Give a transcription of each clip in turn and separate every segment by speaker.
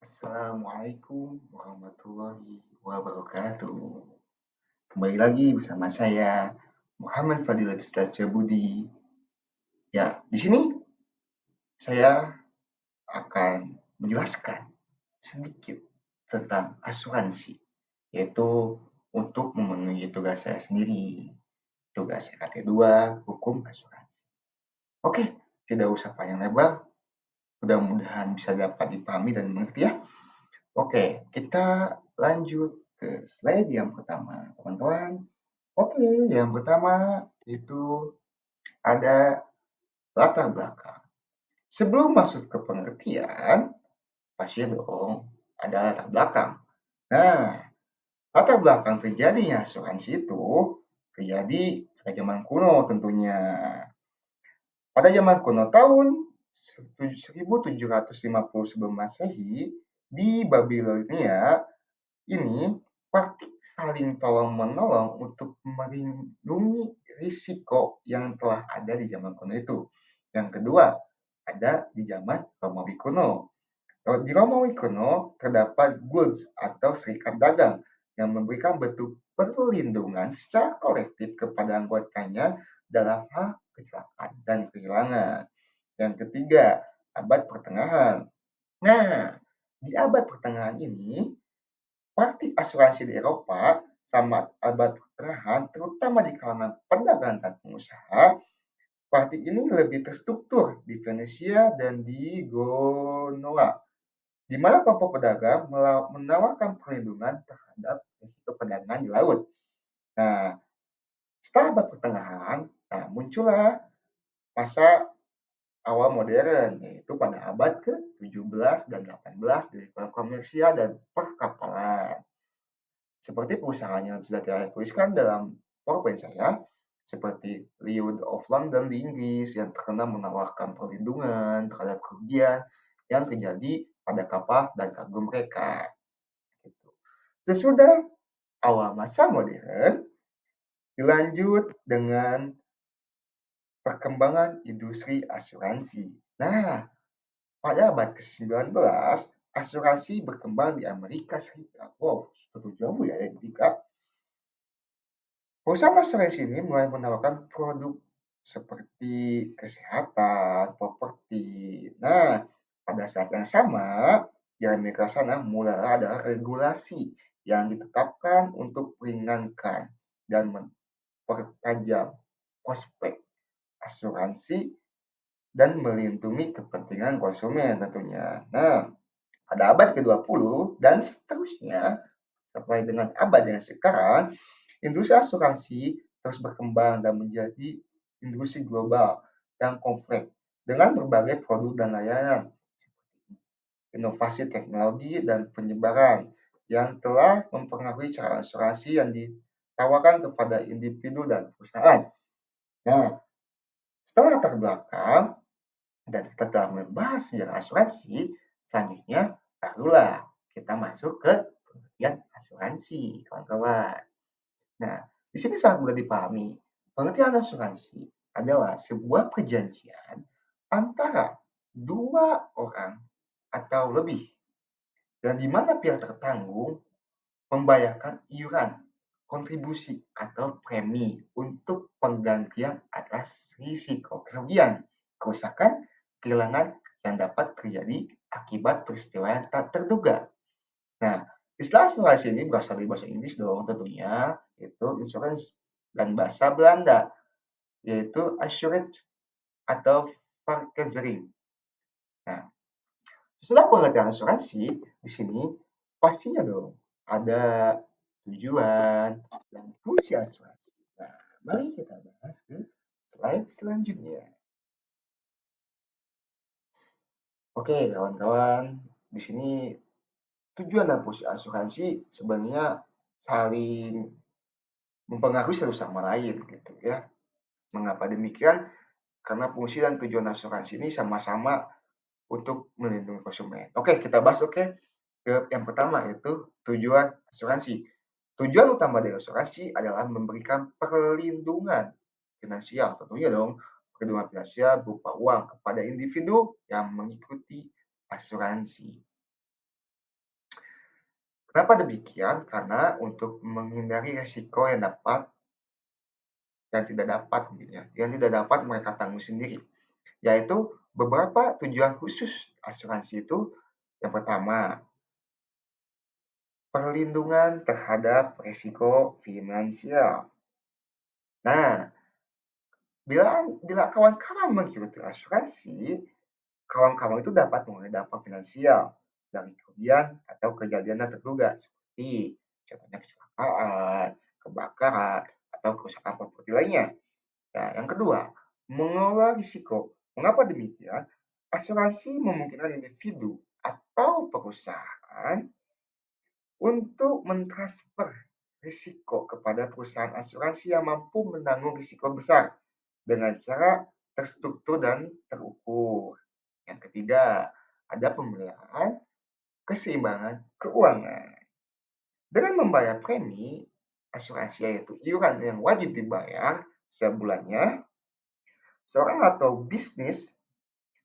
Speaker 1: Assalamualaikum warahmatullahi wabarakatuh. Kembali lagi bersama saya, Muhammad Fadil Ustaz Budi. Ya, di sini saya akan menjelaskan sedikit tentang asuransi, yaitu untuk memenuhi tugas saya sendiri, tugas RT2, hukum asuransi. Oke, tidak usah panjang lebar, mudah-mudahan bisa dapat dipahami dan mengerti ya. Oke, kita lanjut ke slide yang pertama, teman-teman. Oke, yang pertama itu ada latar belakang. Sebelum masuk ke pengertian, pasti dong ada latar belakang. Nah, latar belakang terjadinya asuransi itu terjadi pada zaman kuno tentunya. Pada zaman kuno tahun 1750 sebelum Masehi di Babilonia ini praktik saling tolong-menolong untuk melindungi risiko yang telah ada di zaman kuno itu. Yang kedua, ada di zaman Romawi kuno. Kalau di Romawi kuno terdapat guilds atau serikat dagang yang memberikan bentuk perlindungan secara kolektif kepada anggotanya dalam hal kecelakaan dan kehilangan. Yang ketiga, abad pertengahan. Nah, di abad pertengahan ini praktik asuransi di Eropa sama abad pertengahan, terutama di kalangan pedagang dan pengusaha, praktik ini lebih terstruktur di Venesia dan di Gonoa, di mana kelompok pedagang menawarkan perlindungan terhadap risiko perdagangan di laut. Nah, setelah abad pertengahan, muncullah masa awal modern, yaitu pada abad ke-17 dan 18 dari komersial dan perkapalan. Seperti perusahaan yang sudah saya tuliskan dalam PowerPoint saya, seperti Lloyd's of London di Inggris yang terkenal menawarkan perlindungan terhadap kerugian yang terjadi pada kapal dan kargo mereka. Gitu. Sesudah awal masa modern, dilanjut dengan perkembangan industri asuransi. Nah, pada abad ke-19, asuransi berkembang di Amerika Serikat. Wow, cukup jauh ya Amerika. Perusahaan asuransi ini mulai menawarkan produk seperti kesehatan, properti. Nah, pada saat yang sama, di Amerika sana mulai ada regulasi yang ditetapkan untuk meringankan dan mempertajam prospek asuransi dan melindungi kepentingan konsumen tentunya. Nah, pada abad ke-20 dan seterusnya, sampai dengan abad yang sekarang, industri asuransi terus berkembang dan menjadi industri global yang kompleks dengan berbagai produk dan layanan, inovasi teknologi dan penyebaran yang telah mempengaruhi cara asuransi yang ditawarkan kepada individu dan perusahaan. Nah, setelah latar belakang dan kita telah membahas sejarah asuransi, selanjutnya barulah kita masuk ke pengertian asuransi, kawan-kawan. Nah, di sini sangat mudah dipahami. Pengertian asuransi adalah sebuah perjanjian antara dua orang atau lebih, dan di mana pihak tertanggung membayarkan iuran, kontribusi, atau premi untuk penggantian atas risiko kerugian, kerusakan, kehilangan yang dapat terjadi akibat peristiwa yang tak terduga. Nah, istilah asuransi ini berasal dari bahasa Inggris dong tentunya, yaitu insurance, dan bahasa Belanda, yaitu assurance atau verzekering. Nah, sesudah pengertian asuransi, di sini pastinya dong ada tujuan dan fungsi asuransi. Nah, mari kita bahas ke slide selanjutnya. Oke, kawan-kawan, di sini tujuan dan fungsi asuransi sebenarnya saling mempengaruhi satu sama lain gitu ya. Mengapa demikian? Karena fungsi dan tujuan asuransi ini sama-sama untuk melindungi konsumen. Oke, kita bahas ke yang pertama yaitu tujuan asuransi. Tujuan utama dari asuransi adalah memberikan perlindungan finansial, tentunya dong perlindungan finansial berupa uang kepada individu yang mengikuti asuransi. Kenapa demikian? Karena untuk menghindari resiko yang tidak dapat gitu ya, yang tidak dapat mereka tanggung sendiri, yaitu beberapa tujuan khusus asuransi itu. Yang pertama, perlindungan terhadap risiko finansial. Nah, bila kawan-kawan mengikuti asuransi, kawan-kawan itu dapat mengenai dampak finansial dari kerugian atau kejadian yang terduga seperti contohnya kecelakaan, kebakaran, atau kerusakan properti lainnya. Nah, yang kedua, mengelola risiko. Mengapa demikian? Asuransi memungkinkan individu atau perusahaan untuk mentransfer risiko kepada perusahaan asuransi yang mampu menanggung risiko besar dengan cara terstruktur dan terukur. Yang ketiga, ada pemeliharaan keseimbangan keuangan. Dengan membayar premi asuransi, yaitu iuran yang wajib dibayar sebulannya, seorang atau bisnis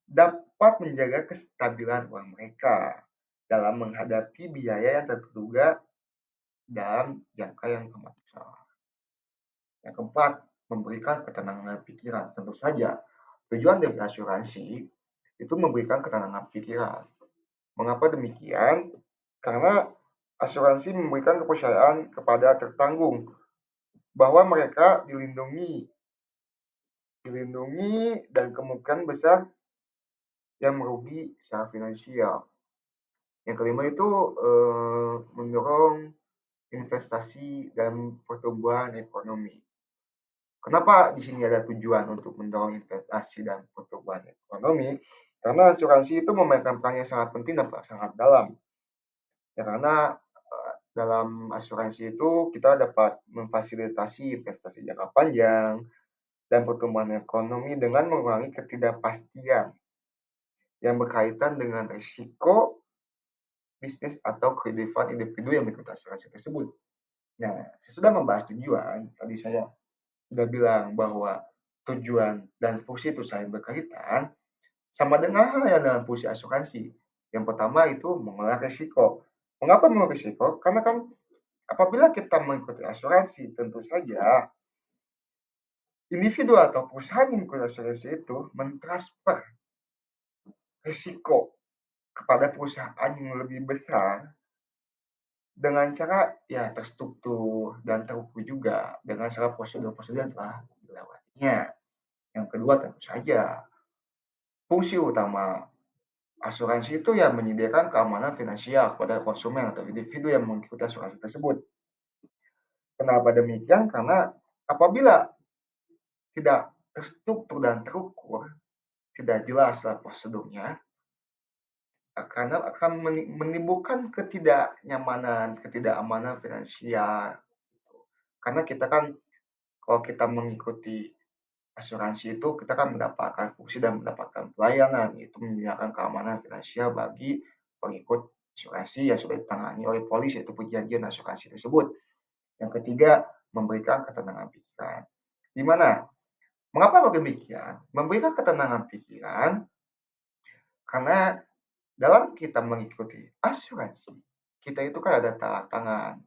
Speaker 1: dapat menjaga kestabilan uang mereka dalam menghadapi biaya yang terduga dalam jangka yang amat besar. Yang keempat, memberikan ketenangan pikiran. Tentu saja, tujuan dari asuransi itu memberikan ketenangan pikiran. Mengapa demikian? Karena asuransi memberikan kepercayaan kepada tertanggung bahwa mereka dilindungi dan kemungkinan besar yang merugi secara finansial. Yang kelima itu mendorong investasi dan pertumbuhan ekonomi. Kenapa di sini ada tujuan untuk mendorong investasi dan pertumbuhan ekonomi? Karena asuransi itu memainkan peran yang sangat penting dan sangat dalam. Ya, karena dalam asuransi itu kita dapat memfasilitasi investasi jangka panjang dan pertumbuhan ekonomi dengan mengurangi ketidakpastian yang berkaitan dengan risiko bisnis atau kehidupan individu yang mengikuti asuransi tersebut. Nah, sesudah membahas tujuan, tadi saya sudah bilang bahwa tujuan dan fungsi itu saling berkaitan, sama dengan halnya dengan fungsi asuransi. Yang pertama itu mengelola risiko. Mengapa mengelola risiko? Karena kan apabila kita mengikuti asuransi, tentu saja individu atau perusahaan yang mengikuti asuransi itu mentransfer risiko kepada perusahaan yang lebih besar dengan cara ya terstruktur dan terukur juga dengan cara prosedur-prosedur yang telah dilewatinya. Yang kedua tentu saja fungsi utama asuransi itu ya menyediakan keamanan finansial kepada konsumen atau individu yang mengikuti asuransi tersebut. Kenapa demikian? Karena apabila tidak terstruktur dan terukur, tidak jelas prosedurnya, akan menimbulkan ketidaknyamanan, ketidakamanan finansial. Karena kita kan kalau kita mengikuti asuransi itu kita kan mendapatkan fungsi dan mendapatkan pelayanan, yaitu menyediakan keamanan finansial bagi pengikut asuransi yang sudah ditangani oleh polis, yaitu perjanjian asuransi tersebut. Yang ketiga, memberikan ketenangan pikiran. Di mana? Mengapa demikian? Memberikan ketenangan pikiran karena dalam kita mengikuti asuransi, kita itu kan ada tanda tangan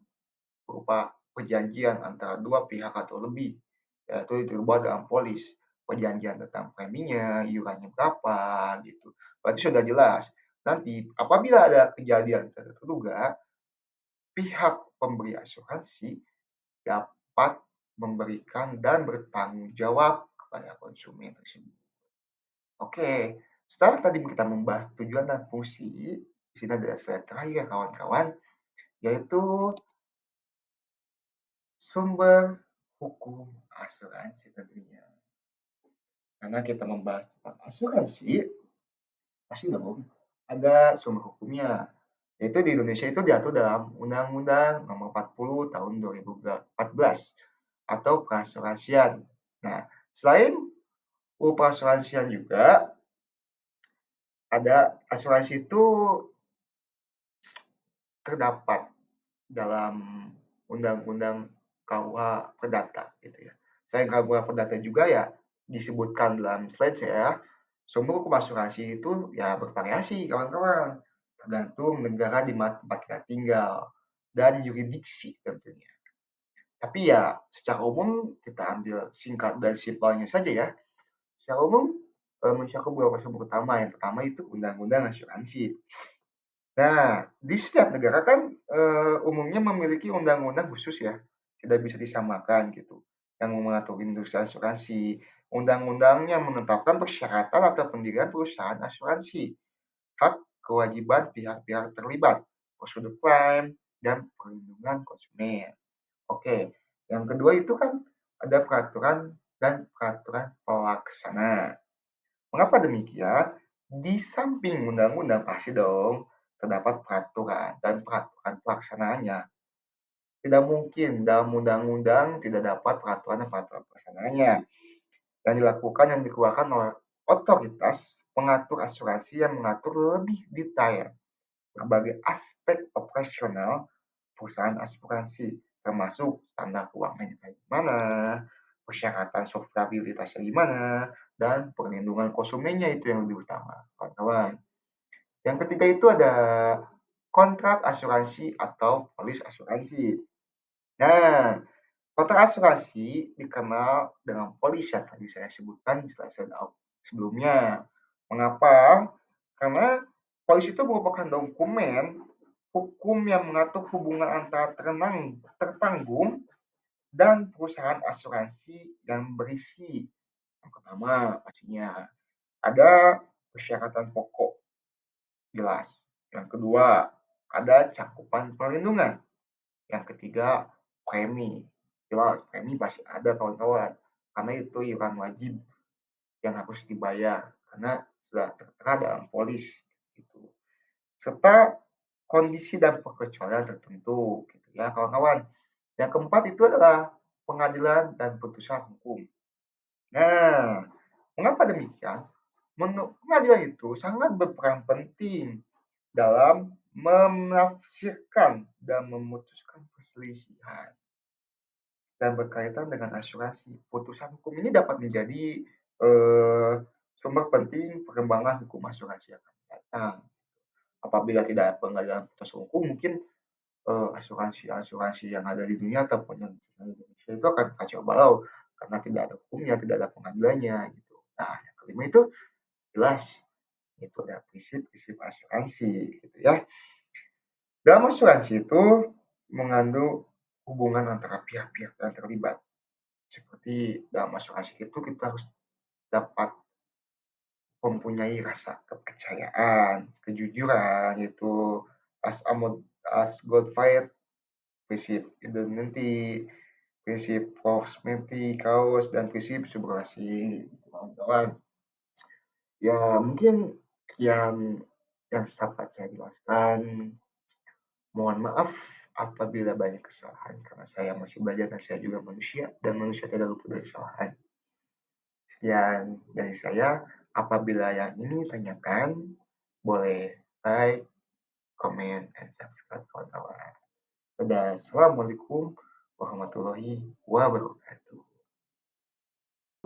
Speaker 1: berupa perjanjian antara dua pihak atau lebih, yaitu diubah dalam polis. Perjanjian tentang preminya, iurannya berapa, gitu. Berarti sudah jelas. Nanti apabila ada kejadian terduga, pihak pemberi asuransi dapat memberikan dan bertanggung jawab kepada konsumen tersebut. Oke, setelah tadi kita membahas tujuan dan fungsi, di sini ada slide terakhir kawan-kawan, yaitu sumber hukum asuransi tentunya. Karena kita membahas tentang asuransi, pasti dong ada sumber hukumnya. Yaitu di Indonesia itu diatur dalam Undang-Undang Nomor 40 Tahun 2014 atau perasuransian. Nah, selain perasuransian juga ada asuransi itu terdapat dalam Undang-Undang KUH Perdata gitu ya. Selain KUH Perdata juga ya disebutkan dalam slide saya, sumber hukum asuransi itu ya bervariasi kawan-kawan, tergantung negara di mana tempat kita tinggal. dan yurisdiksi tentunya. Tapi ya secara umum kita ambil singkat dan simpelnya saja ya. Secara umum mencakup beberapa sumber utama. Yang pertama itu undang-undang asuransi. Nah, di setiap negara kan umumnya memiliki undang-undang khusus ya, tidak bisa disamakan gitu, yang mengatur industri asuransi. Undang-undangnya menetapkan persyaratan atau pendirian perusahaan asuransi, hak kewajiban pihak-pihak terlibat, prosedur klaim, dan perlindungan konsumen. Oke, yang kedua itu kan ada peraturan dan peraturan pelaksana. Mengapa demikian? Di samping undang-undang pasti dong terdapat peraturan dan peraturan pelaksanaannya. Tidak mungkin dalam undang-undang tidak dapat peraturan dan peraturan pelaksanaannya. Yang dilakukan yang dikeluarkan oleh otoritas pengatur asuransi yang mengatur lebih detail berbagai aspek operasional perusahaan asuransi, termasuk standar keuangannya kayak gimana, persyaratan solvabilitasnya gimana, dan perlindungan konsumennya itu yang lebih utama, kawan-kawan. Yang ketiga itu ada kontrak asuransi atau polis asuransi. Nah, kontrak asuransi dikenal dengan polis yang tadi saya sebutkan di slide sebelumnya. Mengapa? Karena polis itu merupakan dokumen hukum yang mengatur hubungan antara tertanggung dan perusahaan asuransi yang berisi yang pertama pastinya ada persyaratan pokok jelas. Yang kedua, ada cakupan perlindungan. Yang ketiga, premi. Jelas, premi pasti ada kawan-kawan. Karena itu iuran wajib yang harus dibayar karena sudah tertera dalam polis gitu. Serta kondisi dan pengecualian tertentu gitu ya kawan-kawan. Yang keempat itu adalah pengadilan dan putusan hukum. Nah, mengapa demikian? Pengadilan itu sangat berperan penting dalam menafsirkan dan memutuskan perselisihan dan berkaitan dengan asuransi. Putusan hukum ini dapat menjadi sumber penting perkembangan hukum asuransi yang akan datang. Apabila tidak ada pengadilan putusan hukum, mungkin asuransi-asuransi yang ada di dunia ataupun yang di Indonesia itu akan kacau balau karena tidak ada hukumnya, tidak ada pengadilannya gitu. Nah, yang kelima itu jelas itu ada prinsip-prinsip asuransi gitu ya. Dalam asuransi itu mengandung hubungan antara pihak-pihak yang terlibat. Seperti dalam asuransi itu kita harus dapat mempunyai rasa kepercayaan, kejujuran itu as God fight, prinsip indemnity, prinsip proximity cause, dan prinsip subrogasi kawan-kawan. Ya mungkin sekian yang dapat saya jelaskan. Mohon maaf apabila banyak kesalahan karena saya masih belajar dan saya juga manusia dan manusia tidak luput dari kesalahan. Sekian dari saya. Apabila yang ini ditanyakan, boleh like, comment, and subscribe kawan-kawan. Assalamualaikum warahmatullahi wabarakatuh.